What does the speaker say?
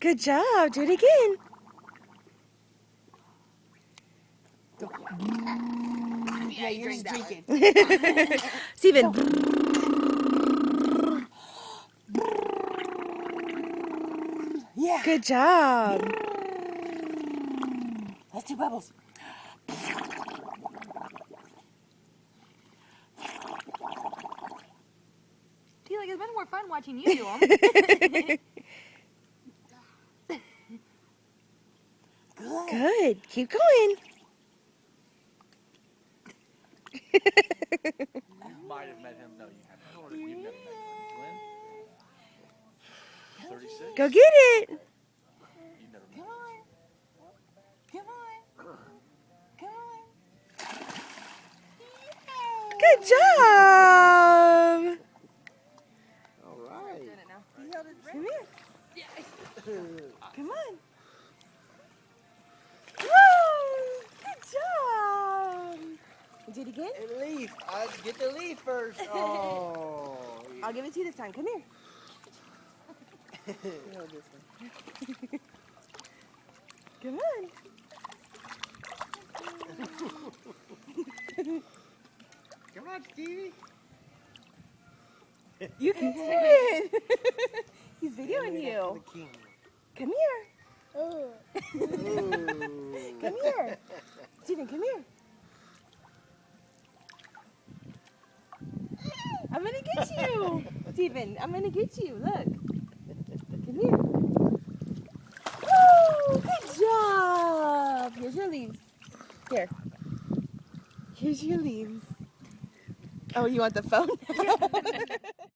Good job. Do it again. Yeah, you're just drinking. Steven. Yeah. Good job. Let's do bubbles. Feel like it's been more fun watching you do them. Good. Good. Keep going. Might have met him. No, you haven't. How old are you? You've never met Glenn. Glenn? 36? Go get it. You've never met Come on. Come on. Come on. Good job. All right. Doing it now. Come here. Come on. Woo! Good job. Do it again. Hey, leaf. I get the leaf first. Oh. I'll give it to you this time. Come here. You know this one. Come on. Come on, Stevie. You can do it. He's videoing you. The king. Come here. Ooh. Come here. Steven, come here. I'm gonna get you. Steven, I'm gonna get you. Look. Come here. Woo! Good job. Here's your leaves. Here. Here's your leaves. Oh, you want the phone?